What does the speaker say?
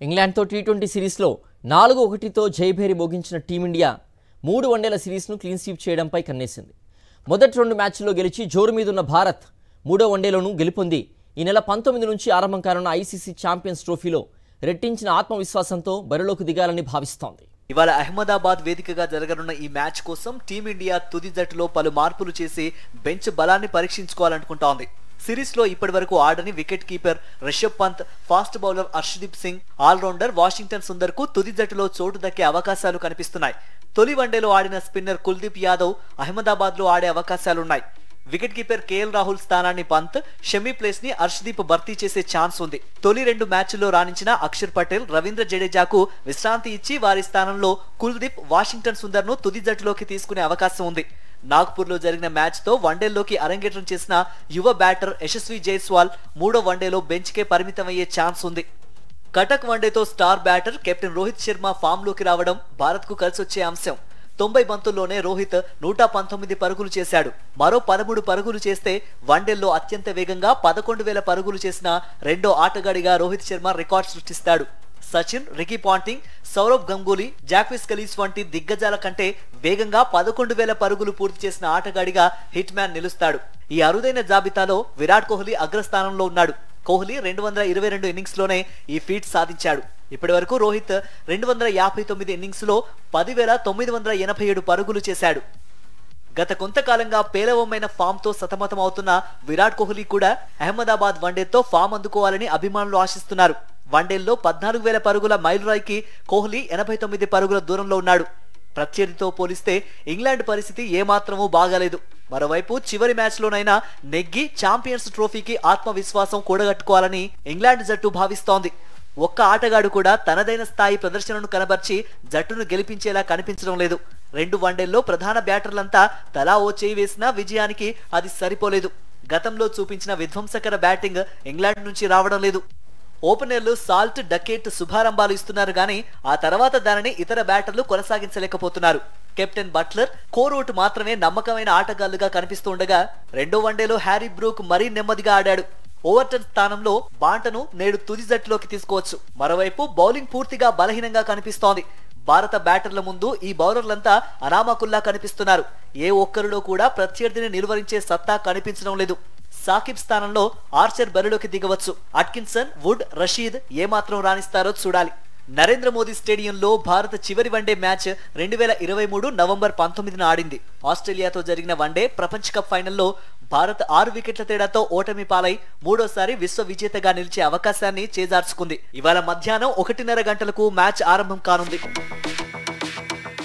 ఇంగ్లాండ్తో T20 సిరీస్లో 4-1తో Jayabheri మోగించిన team India 3 వన్డేల సిరీస్ను క్లీన్ స్వీప్ చేయడంపై కన్నేసింది. మొదటి 2 మ్యాచ్ల్లో గెలిచి జోరు మీదున్న భారత్ 3వ వన్డేలోనూ గెలుపొంది ఈ నెల 19 నుంచి ఆరంభం కానున్న ఐసీసీ ఛాంపియన్స్ ట్రోఫీలో రెట్టించిన ఆత్మవిశ్వాసంతో బరిలోకి దిగాలని భావిస్తోంది. ఇవాళ అహ్మదాబాద్ వేదికగా జరగనున్న ఈ మ్యాచ్ కోసం టీమిండియా తుది జట్టులో పలు మార్పులు చేసి బెంచ్ బలాన్ని పరీక్షించుకోవాలనుకుంటోంది. సిరీస్ లో ఇప్పటివరకు ఆడని wicket keeper Rishabh Pant, fast bowler Harshdeep Singh, all rounder Washington Sundar కు తుది జట్టులో చోటు దక్కే అవకాశాలు కనిపిస్తున్నాయి. తొలి వన్డేలో ఆడిన స్పిన్నర్ కుల్దీప్ యాదవ్ అహ్మదాబాద్ లో ఆడే అవకాశాలున్నాయి. వికెట్ కీపర్ కేఎల్ రాహుల్ స్థానాన్ని పంత్, షమీ ప్లేస్ ని హర్షదీప్ భర్తీ చేసే ఛాన్స్ ఉంది. తొలి 2 మ్యాచ్ల్లో రాణించిన అక్షర్ పటేల్, రవీంద్ర జడేజాకు విశ్రాంతి ఇచ్చి వారి స్థానంలో కుల్దీప్, వాషింగ్టన్ సుందర్ ను తుది జట్టులోకి తీసుకునే అవకాశం ఉంది. నాగ్పూర్ లో జరిగిన మ్యాచ్ తో వన్డేల్లోకి అరంగేట్రం చేసిన యువ బ్యాటర్ యశస్వి జైస్వాల్ 3వ వన్డేలో బెంచ్ కే పరిమితమయ్యే ఛాన్స్ ఉంది. కటక్ వన్డేతో star batter captain Rohit Sharma form లోకి రావడం భారత్ కు కలిసొచ్చే అంశం. 90 బంతుల్లోనే రోహిత్ 119 పరుగులు చేశాడు. మరో 13 పరుగులు చేస్తే వన్డేల్లో అత్యంత వేగంగా 11,000 పరుగులు చేసిన రెండో ఆటగాడిగా రోహిత్ శర్మ రికార్డ్ సృష్టిస్తాడు. Sachin, Ricky Ponting, Sourav Ganguly, Jacques Kallis వంటి దిగ్గజాల కంటే వేగంగా 11,000 పరుగులు పూర్తి చేసిన ఆటగాడిగా హిట్ మ్యాన్ నిలుస్తాడు. ఈ అరుదైన జాబితాలో విరాట్ కోహ్లీ అగ్రస్థానంలో ఉన్నాడు. కోహ్లీ 222 ఇన్నింగ్స్ లోనే ఈ ఫీట్ సాధించాడు. ఇప్పటి వరకు రోహిత్ 259 ఇన్నింగ్స్ లో 10,987 పరుగులు చేశాడు. గత కొంతకాలంగా పేలవమైన ఫామ్ తో సతమతం అవుతున్న విరాట్ కోహ్లీ కూడా అహ్మదాబాద్ వన్డేతో ఫామ్ అందుకోవాలని అభిమానులు ఆశిస్తున్నారు. వన్డేల్లో 14,000 పరుగుల మైలురాయికి కోహ్లీ 89 పరుగుల దూరంలో ఉన్నాడు. ప్రత్యర్థితో పోలిస్తే ఇంగ్లాండ్ పరిస్థితి ఏమాత్రమూ బాగాలేదు. మరోవైపు చివరి మ్యాచ్లోనైనా నెగ్గి ఛాంపియన్స్ ట్రోఫీకి ఆత్మవిశ్వాసం కూడగట్టుకోవాలని ఇంగ్లాండ్ జట్టు భావిస్తోంది. ఒక్క ఆటగాడు కూడా తనదైన స్థాయి ప్రదర్శనను కనబర్చి జట్టును గెలిపించేలా కనిపించడం లేదు. 2 వన్డేల్లో ప్రధాన బ్యాటర్లంతా తలా ఓ చేయి వేసినా విజయానికి అది సరిపోలేదు. గతంలో చూపించిన విధ్వంసకర బ్యాటింగ్ ఇంగ్లాండ్ నుంచి రావడం లేదు. ఓపెనర్లు సాల్ట్, డకెట్ శుభారంభాలు ఇస్తున్నారు గానీ ఆ తర్వాత దానిని ఇతర బ్యాటర్లు కొనసాగించలేకపోతున్నారు. కెప్టెన్ బట్లర్, కోరూట్ మాత్రమే నమ్మకమైన ఆటగాళ్లుగా కనిపిస్తుండగా 2వ వన్డేలో హ్యారీ బ్రూక్ మరీ నెమ్మదిగా ఆడాడు. ఓవర్టన్ స్థానంలో బాంటను నేడు తుది జట్టులోకి తీసుకోవచ్చు. మరోవైపు బౌలింగ్ పూర్తిగా బలహీనంగా కనిపిస్తోంది. భారత బ్యాటర్ల ముందు ఈ బౌలర్లంతా అనామకుల్లా కనిపిస్తున్నారు. ఏ ఒక్కరిలో కూడా ప్రత్యర్థిని నిలువరించే సత్తా కనిపించడం లేదు. సాకిబ్ స్థానంలో ఆర్చర్ బరిలోకి దిగవచ్చు. అట్కిన్సన్, వుడ్, రషీద్ ఏమాత్రం రాణిస్తారో చూడాలి. నరేంద్ర మోదీ స్టేడియంలో భారత చివరి వన్డే మ్యాచ్ 2023 నవంబర్ 19న ఆడింది. ఆస్ట్రేలియాతో జరిగిన వన్డే ప్రపంచ కప్ ఫైనల్లో భారత్ 6 వికెట్ల తేడాతో ఓటమి పాలై 3వసారి విశ్వ విజేతగా నిలిచే అవకాశాన్ని చేజార్చుకుంది. ఇవాళ మధ్యాహ్నం 1:30 గంటలకు మ్యాచ్ ఆరంభం కానుంది.